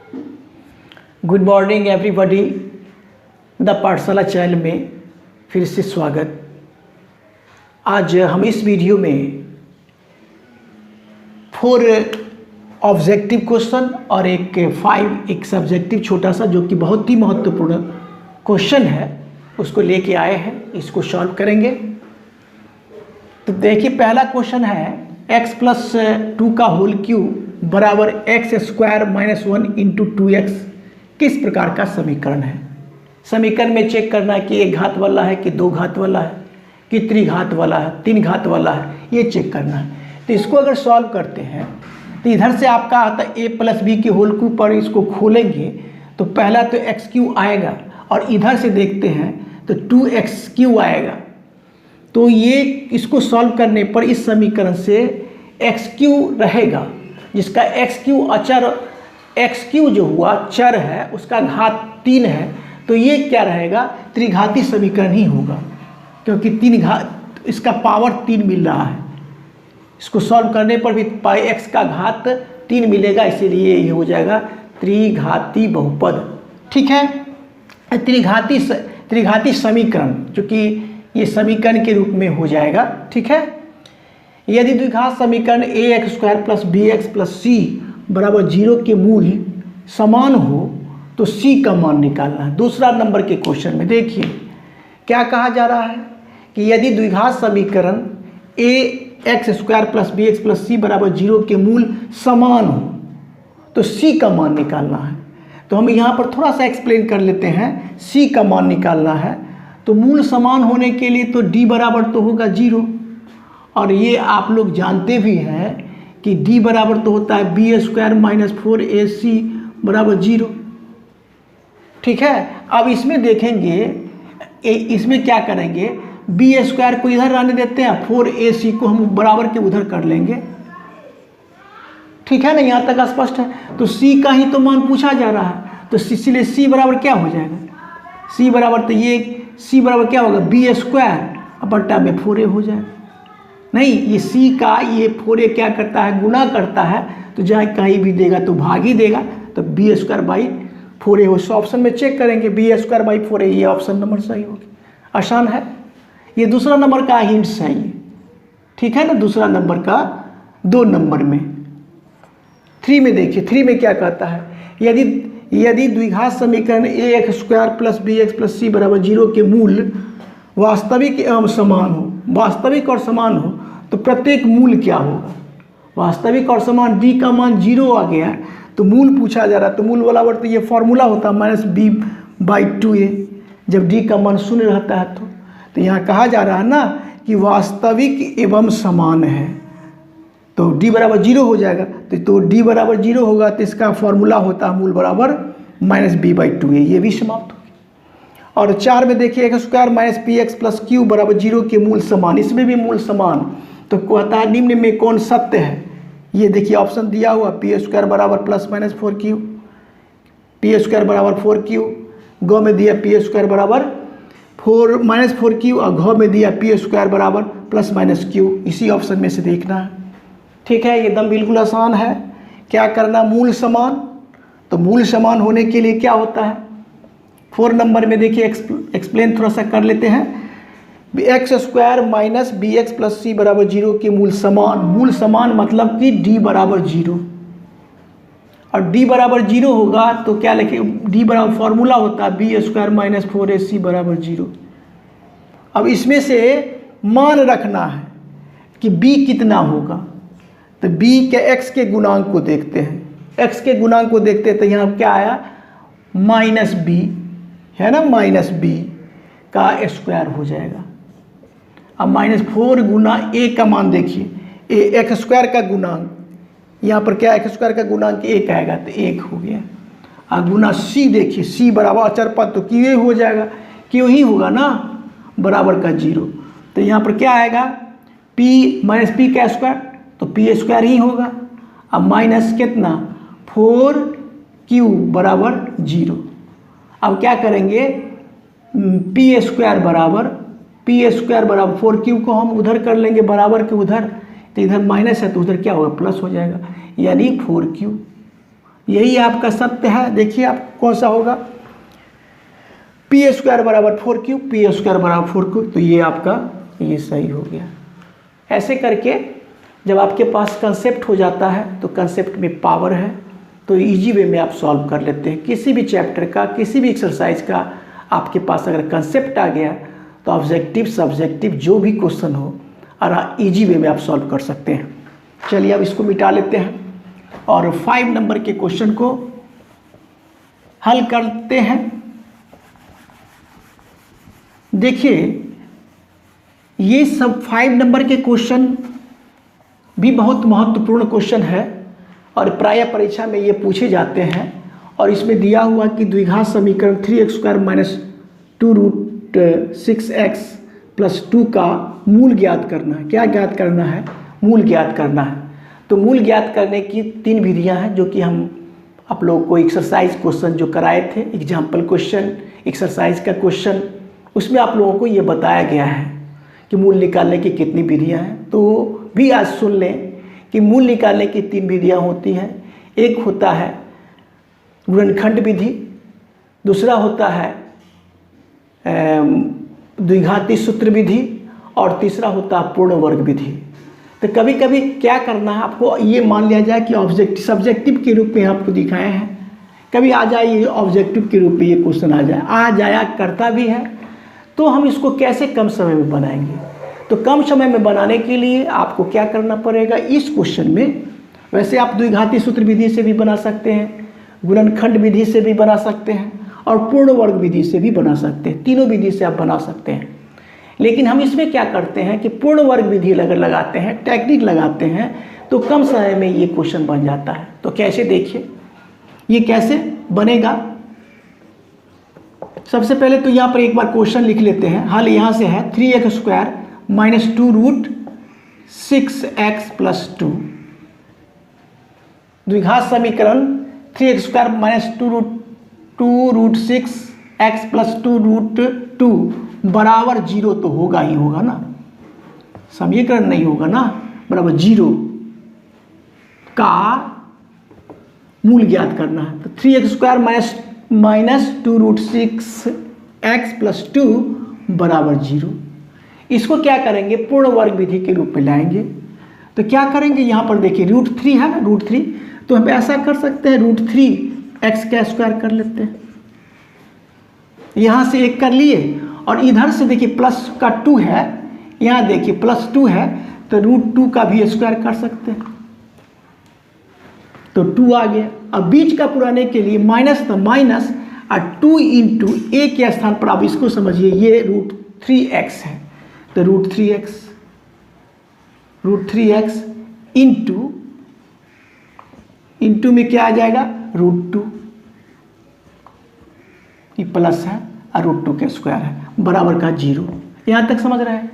Good morning everybody. The पाठशाला channel में फिर से स्वागत। आज हम इस वीडियो में 4 ऑब्जेक्टिव क्वेश्चन और एक सब्जेक्टिव छोटा सा जो कि बहुत ही महत्वपूर्ण क्वेश्चन है उसको लेके आए हैं। इसको सॉल्व करेंगे। तो देखिए, पहला क्वेश्चन है x+2 का होल क्यूब बराबर x² - 1 × 2x किस प्रकार का समीकरण है। समीकरण में चेक करना है कि 1 घात वाला है कि 2 घात वाला है कि त्रिघात वाला है 3 घात वाला है, ये चेक करना है। तो इसको अगर सॉल्व करते हैं तो इधर से आपका आता है a+b के होल क्यूब पर इसको खोलेंगे तो पहला तो x³ आएगा और इधर से देखते हैं तो 2x³ आएगा। तो ये इसको सॉल्व करने पर इस समीकरण से x³ रहेगा, जिसका x³ अचर x³ जो हुआ चर है उसका घात 3 है। तो ये क्या रहेगा, त्रिघाती समीकरण ही होगा, क्योंकि 3 घात इसका पावर 3 मिल रहा है। इसको सॉल्व करने पर भी πx का घात 3 मिलेगा, इसीलिए ये हो जाएगा त्रिघाती बहुपद। ठीक है, त्रिघाती समीकरण, चूँकि ये समीकरण के रूप में हो जाएगा। ठीक है, यदि द्विघात समीकरण ax² + bx + c = 0 के मूल समान हो तो c का मान निकालना है। दूसरा नंबर के क्वेश्चन में देखिए क्या कहा जा रहा है कि यदि द्विघात समीकरण ax² + bx + c = 0 के मूल समान हो तो c का मान निकालना है। तो हम यहाँ पर थोड़ा सा एक्सप्लेन कर लेते हैं। c का मान निकालना है तो मूल समान होने के लिए तो d बराबर तो होगा 0, और ये आप लोग जानते भी हैं कि d बराबर तो होता है b² - 4ac = 0। ठीक है, अब इसमें देखेंगे, इसमें क्या करेंगे, b² को इधर रहने देते हैं, 4ac को हम बराबर के उधर कर लेंगे। ठीक है ना, यहाँ तक स्पष्ट है। तो c का ही तो मान पूछा जा रहा है, तो इसलिए c बराबर क्या हो जाएगा, c बराबर तो ये c बराबर क्या होगा, b² बट्टा में 4a हो जाएगा। नहीं, ये c का ये 4a क्या करता है, गुना करता है, तो जहाँ कहीं भी देगा तो भाग ही देगा, तो b²/4a हो। ऑप्शन में चेक करेंगे b²/4a, ये ऑप्शन नंबर सही होगा। आसान है, ये दूसरा नंबर का हिंट्स है ये। ठीक है ना, दूसरा नंबर का 2 नंबर में 3 में देखिए, 3 में क्या कहता है, यदि द्विघात समीकरण ax² + bx + c = 0 के मूल वास्तविक एवं समान हो, वास्तविक और समान हो तो प्रत्येक मूल क्या होगा, वास्तविक और समान। d का मान 0 आ गया तो मूल पूछा जा रहा है, तो मूल बराबर तो ये फॉर्मूला होता है -b/2a, जब d का मान 0 रहता है। तो यहाँ कहा जा रहा है ना कि वास्तविक एवं समान है, तो d बराबर 0 हो जाएगा। तो d बराबर 0 होगा तो इसका फॉर्मूला होता है मूल बराबर -b/2a, ये भी समाप्त हो गया। और 4 में देखिए x² - px + q = 0 के मूल समान, इसमें भी मूल समान। तो कहता है निम्न में कौन सत्य है, ये देखिए ऑप्शन दिया हुआ p² = ±4q, p² = 4q, ग में दिया p² = -4q और घ में दिया p² = ±q। इसी ऑप्शन में से देखना है। ठीक है, ये एकदम बिल्कुल आसान है। क्या करना, मूल समान। तो मूल समान होने के लिए क्या होता है, 4 नंबर में देखिए एक्सप्लेन थोड़ा सा कर लेते हैं। x² - bx + c = 0 के मूल समान। मूल समान मतलब कि d बराबर 0, और d बराबर 0 होगा तो क्या लिखे, d बराबर फॉर्मूला होता है b² - 4ac = 0। अब इसमें से मान रखना है कि b कितना होगा, तो b के x के गुणांक को देखते हैं। x के गुणांक को देखते हैं तो यहाँ क्या आया, -b है ना, -b का स्क्वायर हो जाएगा। अब -4 गुना a का मान देखिए, x² का गुणांक, यहाँ पर क्या x² का गुणांक 1 आएगा तो 1 हो गया। और गुना c देखिए, c बराबर अचर पद तो q हो जाएगा, q ही होगा ना, बराबर का 0। तो यहाँ पर क्या आएगा, p -p का स्क्वायर, तो p² ही होगा। अब माइनस कितना, 4q = 0। अब क्या करेंगे, p² बराबर 4q को हम उधर कर लेंगे बराबर के उधर, तो इधर माइनस है तो उधर क्या होगा, प्लस हो जाएगा, यानी 4q। यही आपका सत्य है। देखिए आप कौन सा होगा, पी स्क्वायर बराबर 4q, पी स्क्वायर बराबर 4q, तो ये आपका ये सही हो गया। ऐसे करके जब आपके पास कंसेप्ट हो जाता है तो कंसेप्ट में पावर है, तो इजी वे में आप सॉल्व कर लेते हैं किसी भी चैप्टर का, किसी भी एक्सरसाइज का। आपके पास अगर कंसेप्ट आ गया तो ऑब्जेक्टिव सब्जेक्टिव जो भी क्वेश्चन हो और इजी वे में आप सॉल्व कर सकते हैं। चलिए अब इसको मिटा लेते हैं और 5 नंबर के क्वेश्चन को हल करते हैं। देखिए ये सब 5 नंबर के क्वेश्चन भी बहुत महत्वपूर्ण क्वेश्चन है और प्रायः परीक्षा में ये पूछे जाते हैं। और इसमें दिया हुआ कि द्विघात समीकरण 3x² माइनस 2√6x प्लस 2 का मूल ज्ञात करना है। क्या ज्ञात करना है? मूल ज्ञात करना है। तो मूल ज्ञात करने की 3 विधियां हैं जो कि हम आप लोगों को एक्सरसाइज क्वेश्चन जो कराए थे, एग्जाम्पल क्वेश्चन, एक्सरसाइज का क्वेश्चन, उसमें आप लोगों को ये बताया गया है कि मूल निकालने की कितनी विधियां हैं। तो भी आज सुन लें कि मूल निकालने की 3 विधियां होती हैं। एक होता है गुणनखंड विधि, दूसरा होता है द्विघाती सूत्र विधि और तीसरा होता है पूर्ण वर्ग विधि। तो कभी कभी क्या करना है आपको, ये मान लिया जाए कि ऑब्जेक्टिव सब्जेक्टिव के रूप में आपको दिखाए हैं, कभी आ जाए ये ऑब्जेक्टिव के रूप में ये क्वेश्चन आ जाया करता भी है। तो हम इसको कैसे कम समय में बनाएंगे? तो कम समय में बनाने के लिए आपको क्या करना पड़ेगा इस क्वेश्चन में, वैसे आप द्विघाती सूत्र विधि से भी बना सकते हैं, गुणनखंड विधि से भी बना सकते हैं और पूर्ण वर्ग विधि से भी बना सकते हैं। तीनों विधि से आप बना सकते हैं। लेकिन हम इसमें क्या करते हैं कि पूर्ण वर्ग विधि अगर लगाते हैं, टेक्निक लगाते हैं, तो कम समय में ये क्वेश्चन बन जाता है। तो कैसे, देखिए ये कैसे बनेगा। सबसे पहले तो यहाँ पर एक बार क्वेश्चन लिख लेते हैं। हल यहाँ से है 3x² माइनस 2√6x प्लस 2। द्विघात समीकरण 3x² माइनस 2√6x प्लस 2√2 बराबर 0 तो होगा ही होगा ना, समीकरण नहीं होगा ना, बराबर 0 का मूल ज्ञात करना है। तो 3x² माइनस 2√6x प्लस 2 बराबर 0। इसको क्या करेंगे, पूर्ण वर्ग विधि के रूप में लाएंगे। तो क्या करेंगे, यहाँ पर देखिए √3 है ना, √3, तो हम ऐसा कर सकते हैं √3x² कर लेते हैं। यहाँ से एक कर लिए और इधर से देखिए प्लस का 2 है, यहाँ देखिए प्लस 2 है तो √2 का भी स्क्वायर कर सकते हैं, तो 2 आ गया। अब बीच का पुराने के लिए माइनस, तो माइनस और 2 इंटू ए के स्थान पर आप इसको समझिए, ये √3x है, तो √3x इंटू में क्या आ जाएगा, √2, ये प्लस है और √2 का स्क्वायर है, बराबर का 0। यहाँ तक समझ रहे हैं?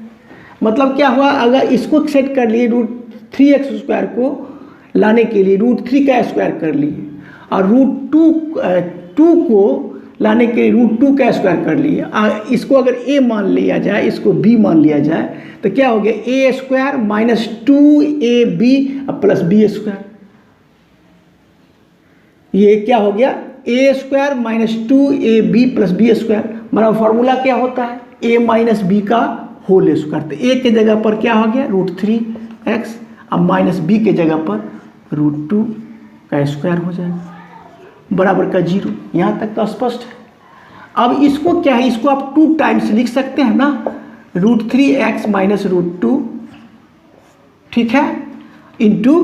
मतलब क्या हुआ, अगर इसको सेट कर लिए √3x² को लाने के लिए √3 का स्क्वायर कर लिए और √2 को लाने के लिए √2 का स्क्वायर कर लिए। इसको अगर a मान लिया जाए, इसको b मान लिया जाए, तो क्या हो गया, a² minus 2ab plus b²। ये क्या हो गया, a² minus 2ab plus b²। मतलब फॉर्मूला क्या होता है, a माइनस b का होल स्क्वायर। तो a के जगह पर क्या हो गया, √3x, अब माइनस b के जगह पर √2 का स्क्वायर हो जाएगा, बराबर का 0। यहाँ तक तो स्पष्ट है। अब इसको क्या है, इसको आप 2 टाइम्स लिख सकते हैं ना, √3x माइनस √2, ठीक है, इंटू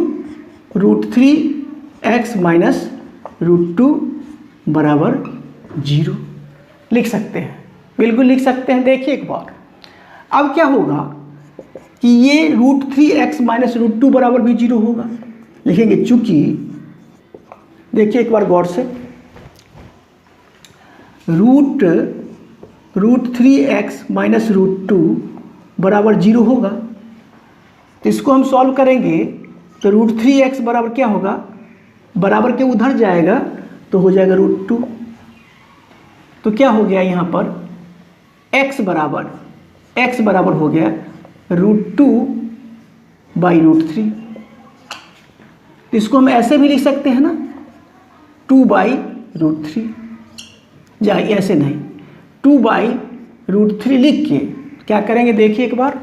√3x माइनस √2 बराबर 0 लिख सकते हैं, बिल्कुल लिख सकते हैं। देखिए एक बार, अब क्या होगा कि ये √3x माइनस √2 बराबर भी 0 होगा, लिखेंगे। चूंकि देखिए एक बार गौर से, √3x माइनस √2 बराबर 0 होगा, तो इसको हम सॉल्व करेंगे तो √3x बराबर क्या होगा, बराबर के उधर जाएगा तो हो जाएगा √2। तो क्या हो गया यहाँ पर, x बराबर हो गया √2/√3। तो इसको हम ऐसे भी लिख सकते हैं ना, 2/√3 या ऐसे नहीं, 2/√3 लिख के क्या करेंगे देखिए एक बार,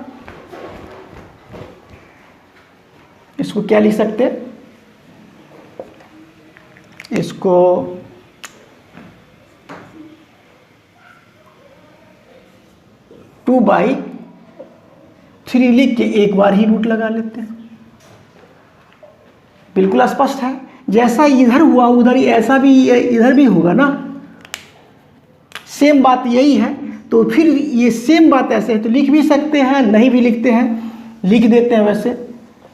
इसको क्या लिख सकते हैं, इसको टू बाई थ्री लिख के एक बार ही रूट लगा लेते हैं। बिल्कुल स्पष्ट है, जैसा इधर हुआ उधर ऐसा भी इधर भी होगा ना, सेम बात यही है। तो फिर ये सेम बात ऐसे है तो लिख भी सकते हैं, नहीं भी लिखते हैं, लिख देते हैं वैसे,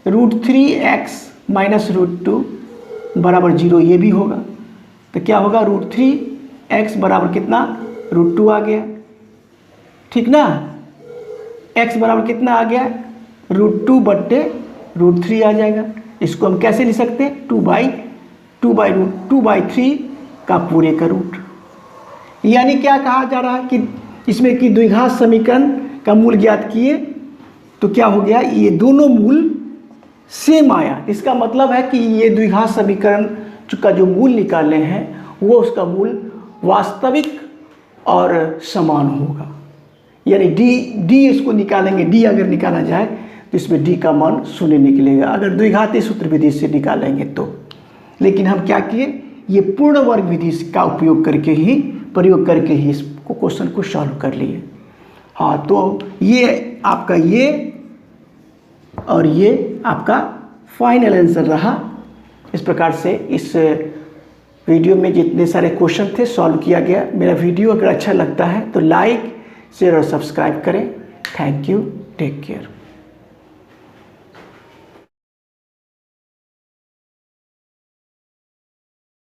√3x - √2 बराबर 0, ये भी होगा। तो क्या होगा, √3x बराबर कितना, √2 आ गया, ठीक ना। x बराबर कितना आ गया, √2/√3 आ जाएगा। इसको हम कैसे लिख सकते हैं, 2/3 का पूरे का रूट। यानी क्या कहा जा रहा है कि इसमें कि द्विघात समीकरण का मूल ज्ञात किए तो क्या हो गया, ये दोनों मूल सेम आया। इसका मतलब है कि ये द्विघात समीकरण का जो मूल निकाले हैं वो उसका मूल वास्तविक और समान होगा। यानी डी इसको निकालेंगे, डी अगर निकाला जाए तो इसमें डी का मान 0 निकलेगा अगर द्विघातीय सूत्र विधि से निकालेंगे तो। लेकिन हम क्या किए, ये पूर्ण वर्ग विधि का प्रयोग करके ही इस क्वेश्चन को सॉल्व कर लिए। हाँ, तो ये आपका ये और ये आपका फाइनल आंसर रहा। इस प्रकार से इस वीडियो में जितने सारे क्वेश्चन थे सॉल्व किया गया। मेरा वीडियो अगर अच्छा लगता है तो लाइक, शेयर और सब्सक्राइब करें। Thank you, take care.